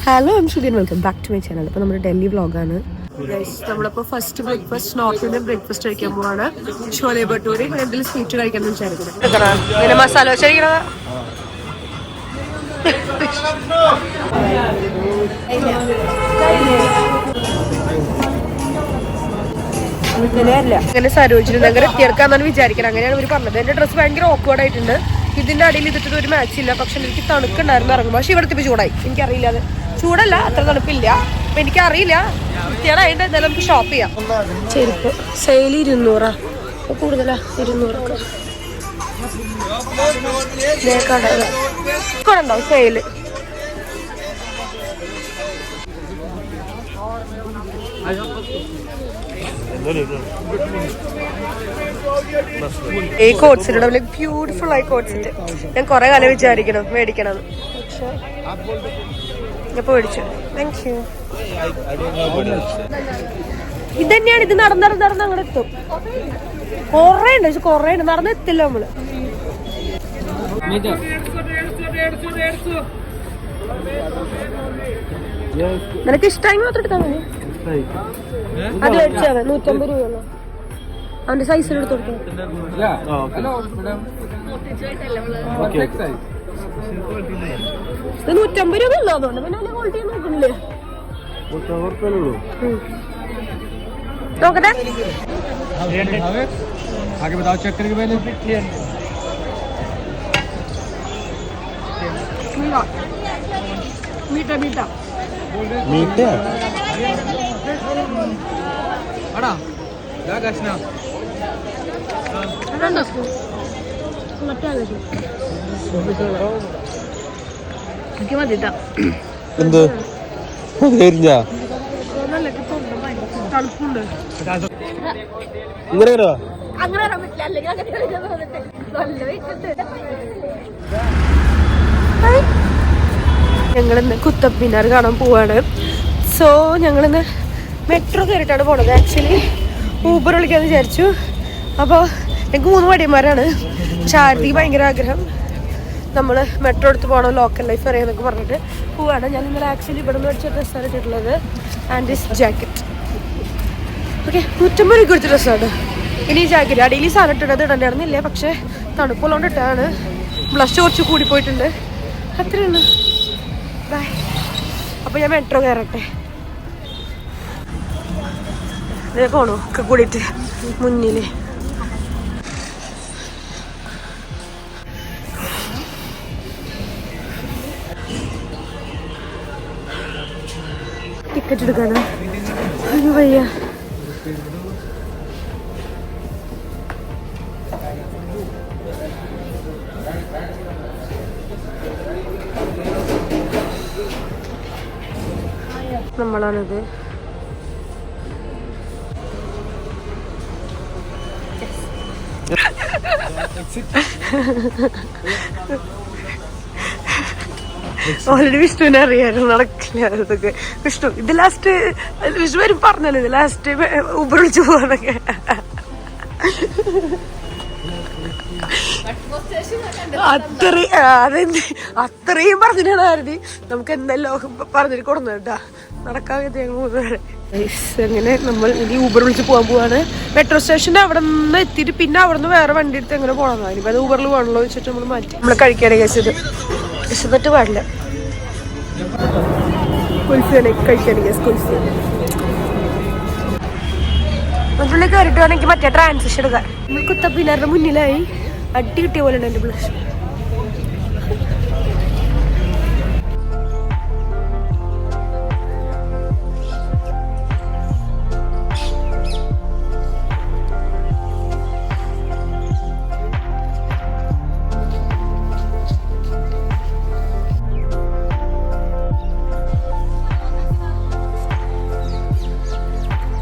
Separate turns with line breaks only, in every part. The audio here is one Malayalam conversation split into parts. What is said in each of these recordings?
Hello I am Shruti and welcome back to my channel. അപ്പോൾ നമ്മുടെ ഡൽഹി വ്ളോഗാണ്. നമ്മളിപ്പോൾ first breakfast north Indian breakfast കഴിക്കാൻ പോവാണ്. ഷോലെ ഭട്ടൂരി എന്തെങ്കിലും സ്വീറ്റ് കഴിക്കാമെന്ന് വിചാരിക്കുന്നത്. മസാല ദോശ കഴിക്കണത് അങ്ങനെ സരോജിനി നഗർ എത്തിയെടുക്കാന്നാണ് വിചാരിക്കുന്നത്. അങ്ങനെയാണ് ഇവർ പറഞ്ഞത്. എന്റെ ഡ്രസ്സ് ഭയങ്കര ഓക്വേർഡ് ആയിട്ടുണ്ട്. ഇതിന്റെ അടിയിൽ ഇതിട്ട് ഒരു മാച്ച് ഇല്ല. പക്ഷെ എനിക്ക് തണുക്കുണ്ടായിരുന്നു ഇറങ്ങുമ്പോൾ. പക്ഷെ ഇവിടുത്തെ ചൂടായി. എനിക്കറിയില്ല, അത് ചൂടല്ല, അത്ര തണുപ്പില്ല. അപ്പൊ എനിക്കറിയില്ല വൃത്തിയായിട്ട്. എന്തായാലും നമുക്ക് ഷോപ്പ് ചെയ്യാം. ചെരുപ്പ് സെയിൽ 200 കൂടുതലാ. 200 ഉണ്ടാവും സെയില്. ഈ കോട്ട് സെറ്റ് ബ്യൂട്ടിഫുൾ ആയി കോട്ട് സെറ്റ്. ഞാൻ കുറെ കാലം വിചാരിക്കണം മേടിക്കണം, പക്ഷെ ഇപ്പൊ മേടിച്ചു. Thank you. ഇത് തന്നെയാണ്. ഇത് നടന്ന് അങ്ങോട്ട് എത്തും. കൊറേ ഉണ്ട്, പക്ഷെ കൊറേ ഉണ്ട്. നടന്നെത്തില്ല നമ്മള്. നിനക്ക് ഇഷ്ടമായി മാത്രം എടുത്താൽ മതി. അത് മേടിച്ചാൽ 150 രൂപ. അവന്റെ സൈസിൽ എടുത്ത് കൊടുക്കണം. 150 രൂപ ഉള്ളൂ. അതുകൊണ്ട് പിന്നെ അതിന്റെ ക്വാളിറ്റി നോക്കണില്ലേ. നോക്കട്ടെ. मीठा मीठा मीठा अड़ा क्या करना अड़ा मट्टा ले क्या देता എന്ത് കേറിഞ്ഞാ നല്ല കിട്ടുന്നു. തണുപ്പുണ്ട്. ഇങ്ങനെ വരാ അങ്ങനെ വരാൻ പറ്റില്ല. അല്ലെങ്കിൽ അങ്ങനെ നല്ല വെച്ചിട്ട് ഞങ്ങളിന്ന് കുത്തബ് മിനാർ കാണാൻ പോവാണ്. സോ ഞങ്ങളിന്ന് മെട്രോ കയറിയിട്ടാണ് പോണത്. ആക്ച്വലി ഊബർ വിളിക്കാന്ന് വിചാരിച്ചു. അപ്പോൾ ഞങ്ങൾക്ക് 3 മടിയന്മാരാണ്. ശാരദിക്ക് ഭയങ്കര ആഗ്രഹം നമ്മൾ മെട്രോ എടുത്ത് പോകണം, ലോക്കൽ ലൈഫ് അറിയാമെന്നൊക്കെ പറഞ്ഞിട്ട് പോവാണ്. ഞാൻ ഇന്നലെ ആക്ച്വലി ഇവിടെ നിന്ന് മേടിച്ച ഡ്രസ്സാണ് ഇട്ടിട്ടുള്ളത്. ആൻഡ് ദിസ് ജാക്കറ്റ് ഓക്കെ 150 രൂപ കൊടുത്ത ഡ്രസ്സാണ്. ഇനി ഈ ജാക്കറ്റ് അടിയിൽ ഈ സാധനം ഇട്ടിട്ടത് ഇടണ്ടായിരുന്നില്ല, പക്ഷേ തണുപ്പുള്ളതുകൊണ്ട് ഇട്ടാണ്. ബ്ലഷ് കുറച്ച് കൂടിപ്പോയിട്ടുണ്ട്. അത്രയുള്ളൂ. ബൈ. അപ്പോൾ ഞാൻ മെട്രോ കയറട്ടെ. ഇതേ പോണു ഒക്കെ കൂടിയിട്ട് മുന്നിൽ. ടിക്കറ്റ് എടുക്കാനാ ഒരു വയ്യ. നമ്മളാണിത്. ഓൾറെഡി വിഷ്ണുവിനെ അറിയായിരുന്നു, നടക്കില്ല അതൊക്കെ. വിഷ്ണു ഇത് ലാസ്റ്റ് വിഷ്ണു വരും പറഞ്ഞല്ലോ, ഇത് ലാസ്റ്റ് ഊബർ വിളിച്ചു പോവാന്നൊക്കെ. അത്രയും പറഞ്ഞിട്ടാണ് ആരതി നമുക്ക് എന്തെല്ലാം പറഞ്ഞിട്ട് കൊടുന്നു കേട്ടാ. നടക്കാൻ അങ്ങനെ നമ്മൾ ഇനി ഊബർ വിളിച്ച് പോകാൻ പോവാണ്. മെട്രോ സ്റ്റേഷന്റെ അവിടെ നിന്ന് എത്തിയിട്ട് പിന്നെ അവിടെ നിന്ന് വേറെ വണ്ടി എടുത്ത് എങ്ങനെ പോകണം. ഇനിയിപ്പോൾ അത് ഊബറിൽ പോകണല്ലോ വെച്ചിട്ട് നമ്മൾ മാറ്റി. നമ്മൾ കഴിക്കാനേ കേസത് വിശന്നിട്ട് പാടില്ല. കുൽഫിയാണ് കഴിക്കാനേ കേസ്. കുൽഫി മറ്റുള്ളിൽ കയറിയിട്ട് വേണം എനിക്ക് മറ്റേ ട്രാൻസിഷൻ എടുക്കാൻ. നമ്മൾ കുത്തബ് മിനാറിന്റെ മുന്നിലായി. അടി കിട്ടിയ പോലെ ഉണ്ട് എൻ്റെ ബ്ലഷ്.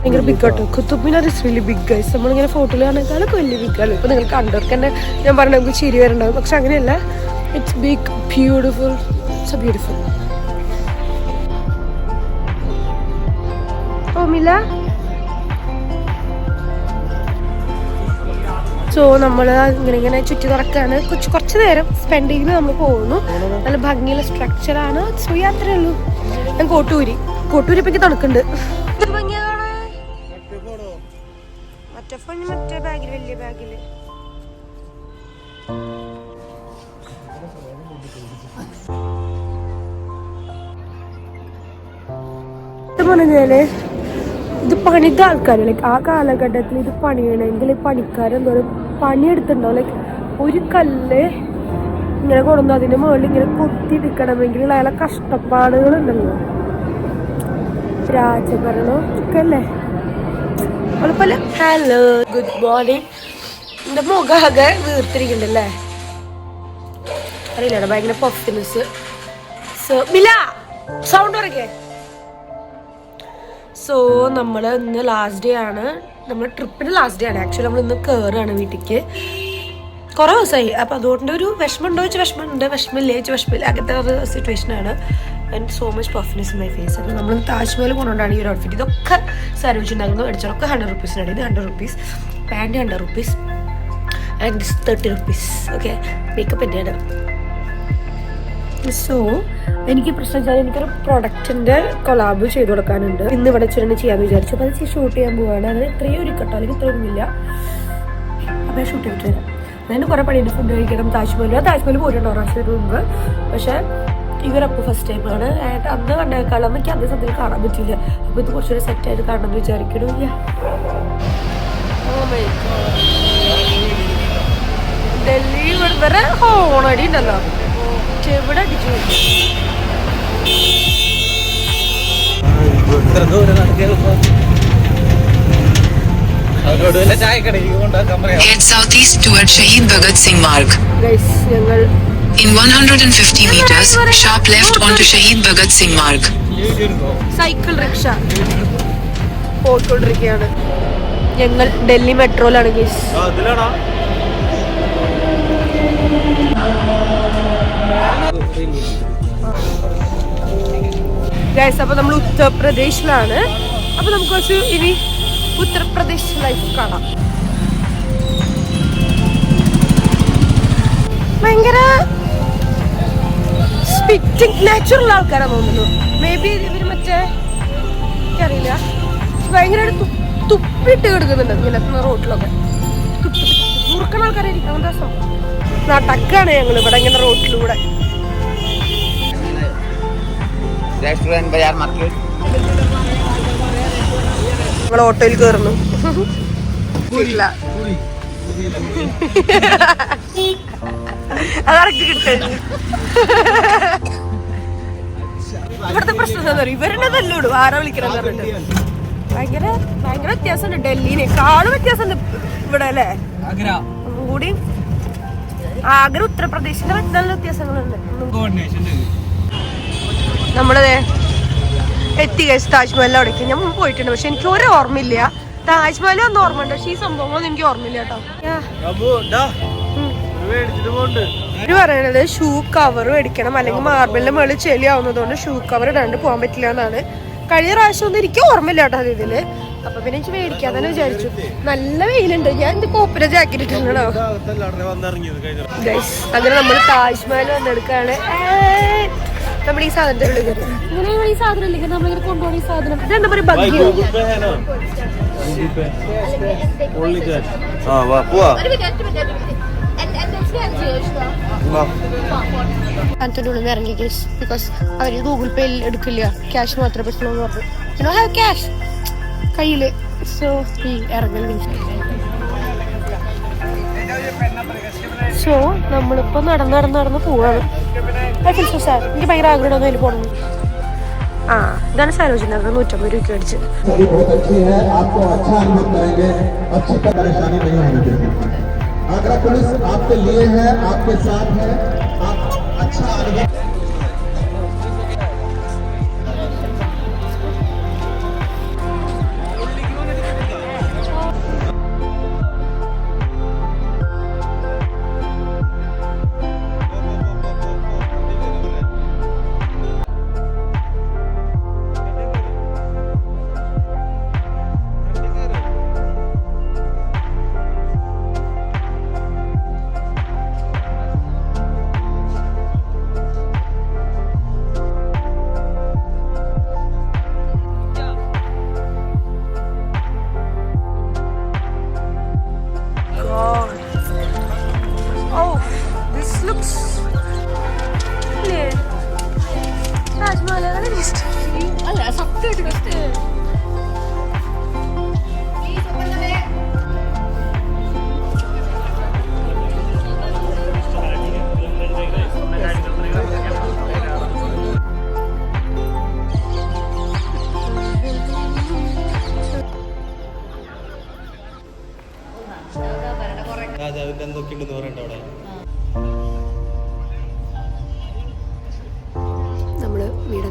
ഭയങ്കര big auto. Qutub Minar is really big guys. നമ്മളിങ്ങനെ ഫോട്ടോയിൽ കാണുന്നേക്കാളൊക്കെ വലിയ ബിഗാണ്. ഇപ്പോൾ നിങ്ങൾ കണ്ടവർക്ക് തന്നെ ഞാൻ പറഞ്ഞ നമുക്ക് ചിരി വരണ്ടാവും, പക്ഷെ അങ്ങനെയല്ല. It's big, beautiful, so beautiful. Oh Mila. So നമ്മൾ ഇങ്ങനെ ചുറ്റി നടക്കാണ്. കുറച്ച് നേരം സ്പെൻഡ് ചെയ്ത് നമ്മൾ പോകുന്നു. നല്ല ഭംഗിയുള്ള സ്ട്രക്ചറാണ്. സോ യാത്രയേ ഉള്ളൂ. ഞാൻ കോട്ടൂരി ഇപ്പൊ എനിക്ക് തണുക്കുണ്ട്. മറ്റേ ബാഗില് വലിയ ബാഗില് പറഞ്ഞാല് ഇത് പണിത ആൾക്കാർ ലൈക്ക് ആ കാലഘട്ടത്തിൽ ഇത് പണിയണമെങ്കിൽ പണിക്കാരെന്തോരം പണിയെടുത്തിട്ടുണ്ടാവും. ലൈക്ക് ഒരു കല്ല് ഇങ്ങനെ കൊണ്ടുവന്ന് അതിന്റെ മുകളിൽ ഇങ്ങനെ കൊത്തിയെടുക്കണമെങ്കിൽ അയാളെ കഷ്ടപ്പാടുകളുണ്ടല്ലോ. രാജഭരണം ഒക്കെ അല്ലേ. Hello good morning. എന്റെ മുഖാകെ വീർത്തിരിക്കണ്ടല്ലേ അറിയില്ല, ഭയങ്കര പഫിനെസ്. സൗണ്ട് ഉറക്കേ. സോ നമ്മൾ ഇന്ന് ലാസ്റ്റ് ഡേ ആണ്, നമ്മുടെ ട്രിപ്പിൻ്റെ ലാസ്റ്റ് ഡേ ആണ്. ആക്ച്വലി നമ്മൾ ഇന്ന് കയറുകയാണ് വീട്ടിലേക്ക്. കുറേ ദിവസമായി. അപ്പോൾ അതുകൊണ്ട് ഒരു വിഷമമുണ്ടോ വെച്ചാൽ വിഷമമുണ്ട്, വിഷമില്ല വെച്ചാൽ വിഷമില്ല, അങ്ങനത്തെ ഒരു സിറ്റുവേഷനാണ്. And so much puffiness in my face. അപ്പോൾ നമ്മൾ താജ്മഹൽ കൊണ്ടുകൊണ്ടാണ് ഈ ഒരു ഔട്ട്ഫിറ്റ്. ഇതൊക്കെ സർവീസുണ്ടായിരുന്നു. മേടിച്ചതൊക്കെ 100 റുപ്പീസിനാണ്. ഇത് 100 rupees, pant 100 rupees and 30 rupees. Okay, makeup എൻ്റെയാണ്. സോ എനിക്ക് പ്രശ്നം വെച്ചാൽ എനിക്കൊരു പ്രൊഡക്റ്റിൻ്റെ കൊളാബ് ചെയ്ത് കൊടുക്കാനുണ്ട്. ഇന്ന് ഇവിടെ വെച്ചിട്ട് ചെയ്യാമെന്ന് വിചാരിച്ചു. അപ്പോൾ അത് ഷൂട്ട് ചെയ്യാൻ പോവുകയാണ്. അത് ഇത്രയും ഒരു കട്ടോ, അല്ലെങ്കിൽ ഇത്രയൊന്നുമില്ല. അപ്പോൾ ഷൂട്ട് ചെയ്തിട്ട് വരാം. അതിന് കുറേ പണിയുണ്ട്. ഫുഡ് കഴിക്കണം. താജ്മഹൽ പോയിട്ടുണ്ടോ പ്രാവശ്യം മുമ്പ്. പക്ഷേ ഇവരപ്പോൾ ഫസ്റ്റ് ടൈമാണ്. അന്ന് കണ്ടേക്കാളും എനിക്ക് അതേ സമയത്ത് കാണാൻ പറ്റില്ല. അപ്പോൾ ഇത് കുറച്ചുകൂടി സെറ്റായിട്ട് കാണണമെന്ന് വിചാരിക്കണു. ഡൽഹി വരെ ഹോണടി ഉണ്ടല്ലോ, ഇവിടെ അടിച്ചു.
Head southeast toward Shahid Bhagat Singh Marg.
ഞങ്ങൾ
In 150 meters, sharp left onto Shahid Bhagat Singh Marg.
Cycle rickshaw പോയിക്കൊണ്ടിരിക്കുകയാണ്. ഞങ്ങൾ ഡൽഹി മെട്രോയിലാണ് ഗൈസ്. ഗൈസ് അപ്പോൾ നമ്മൾ ഉത്തർപ്രദേശിലാണ്. അപ്പോൾ നമുക്ക് കുറച്ച് ഇനി ഉത്തർപ്രദേശ് ലൈഫ് കാണാം. ഭയങ്കര സ്പിറ്റിംഗ് നാച്ചുറൽ ആൾക്കാരാണ് തോന്നുന്നു. മേ ബി ഇവർ മറ്റേ എനിക്കറിയില്ല, ഭയങ്കരമായിട്ട് തുപ്പിട്ട് കിടക്കുന്നുണ്ട് ഇങ്ങനെ റോട്ടിലൊക്കെ. മുറുക്കണ ആൾക്കാരായിരിക്കും. രസം നടക്കാണ് ഞങ്ങൾ ഇവിടെ ഇങ്ങനെ റോട്ടിലൂടെ. ഞങ്ങൾ ഓട്ടോയിൽ കയറുന്നു. അതറക്റ്റ് കിട്ടും. ഇവിടുത്തെ പ്രശ്നം എന്താ പറയുക, ഇവരുടെ തല്ലോടും ആരാ വിളിക്കണമെന്ന് പറഞ്ഞിട്ട്. ഭയങ്കര ഭയങ്കര വ്യത്യാസമുണ്ട്. ഡൽഹിനേക്കാളും വ്യത്യാസമുണ്ട് ഇവിടെ അല്ലേ. കൂടി ആഗ്ര ഉത്തർപ്രദേശിന്റെ നല്ല വ്യത്യാസങ്ങളുണ്ട്. നമ്മളെ എത്തി കഴിച്ച് താജ്മഹൽ അവിടേക്ക് ഞാൻ മുമ്പ് പോയിട്ടുണ്ട്. പക്ഷെ എനിക്ക് ഒരു ഓർമ്മയില്ല. താജ്മഹൽ ഒന്നും ഓർമ്മയുണ്ട്, പക്ഷെ ഈ സംഭവങ്ങളൊന്നും എനിക്ക് ഓർമ്മയില്ല കേട്ടോ. ഇവര് പറയണത് ഷൂ കവർ മേടിക്കണം, അല്ലെങ്കിൽ മാർബിളിന്റെ മുകളിൽ ചെളിയാവുന്നതുകൊണ്ട് ഷൂ കവർ ഇടാണ്ട് പോകാൻ പറ്റില്ല എന്നാണ്. കഴിഞ്ഞ പ്രാവശ്യം ഒന്നും എനിക്ക് ഓർമ്മയില്ല കേട്ടോ ഇതില്. അപ്പൊ പിന്നെ എനിക്ക് മേടിക്കാൻ തന്നെ വിചാരിച്ചു. നല്ല വെയിലുണ്ട്. ഞാൻ എന്ത് കോപ്പിലെ ജാക്കറ്റ് ഇട്ടാണോ. അങ്ങനെ നമ്മൾ താജ്മഹൽ വന്നെടുക്കാണ്. നമ്മൾ ഈ സാധനത്തിന്റെ ഉള്ളിൽ കയറി. ഇങ്ങനെ ഈ സാധനം ഇല്ലെങ്കിൽ നമ്മളിങ്ങനെ കൊണ്ടുപോകണം. ഈ സാധനം ഇതെന്താ പറയുക, ബഗ്ഗിയോ? അതിൻ്റെ ഉള്ളിൽ നിന്ന് ഇറങ്ങി കേസ്. ബിക്കോസ് അവർ ഗൂഗിൾ പേയിൽ എടുക്കില്ല, ക്യാഷ് മാത്രമേ പറ്റുള്ളൂ പറഞ്ഞു. ഹാവ് ക്യാഷ് കയ്യില്. സോ ഈ ഇറങ്ങൽ. സോ നമ്മളിപ്പോൾ നടന്ന് പോവാണ്. എനിക്ക് ഭയങ്കര ആഗ്രഹം അതിൽ പോകണം. ആ ഇതാണ് സരോജിനി നഗർ. 150 രൂപയ്ക്ക് മേടിച്ച്.
आगरा पुलिस आपके लिए है, आपके साथ है, आप अच्छा अनुभव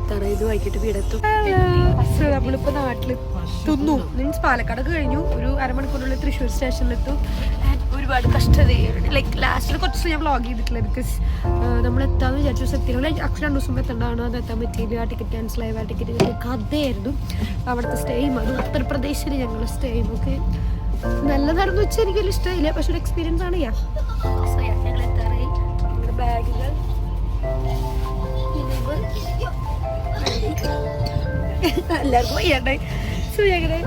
എത്താറായത്. വൈകിട്ട് വീടെത്തും. നമ്മളിപ്പോൾ നാട്ടിലെത്തുന്നു. മീൻസ് പാലക്കാടൊക്കെ കഴിഞ്ഞു. ഒരു അരമണിക്കൂറിനുള്ളിൽ തൃശ്ശൂർ സ്റ്റേഷനിലെത്തും. ഒരുപാട് കഷ്ടതയാണ്. ലൈക്ക് ലാസ്റ്റിൽ കുറച്ച് ദിവസം ഞാൻ വ്ളോഗ് ചെയ്തിട്ടില്ല. ബിക്കോസ് നമ്മൾ എത്താമെന്ന് വിചാരിച്ചു. സത്യം ലൈക്ക് അക്ഷരം 2 ദിവസം എത്തേണ്ടതാണ്. അത് എത്താൻ പറ്റിയില്ല. ആ ടിക്കറ്റ് ക്യാൻസലായി. ആ ടിക്കറ്റ് കഥയായിരുന്നു. അവിടുത്തെ സ്റ്റേയും അത് ഉത്തർപ്രദേശിൽ ഞങ്ങൾ സ്റ്റേയും ഒക്കെ നല്ലതാണെന്ന് വെച്ചാൽ എനിക്ക് വലിയ ഇഷ്ടമായില്ല. പക്ഷെ ഒരു എക്സ്പീരിയൻസ് ആണ്. ഞങ്ങൾ എത്താറായി. ഞങ്ങളുടെ ബാഗുകൾ എല്ലാവർക്കും വയ്യാണ്ടായി. സോ ഞങ്ങളുടെ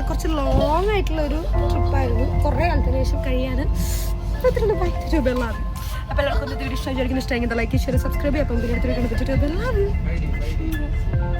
കുറച്ച് ലോങ് ആയിട്ടുള്ള ഒരു ട്രിപ്പായിരുന്നു. കുറേ കാലത്തിന് ശേഷം കഴിയാണ്. രൂപയുള്ളതാണ്. അപ്പോൾ എല്ലാവർക്കും വീഡിയോ ഇഷ്ടമായി വിചാരിക്കുന്ന ഇഷ്ടമെങ്കിൽ ലൈക്ക് ഷെയർ സബ്സ്ക്രൈബ് ചെയ്യാം. അപ്പം പിന്നെ അടുത്തൊരു കണ്ടിട്ട്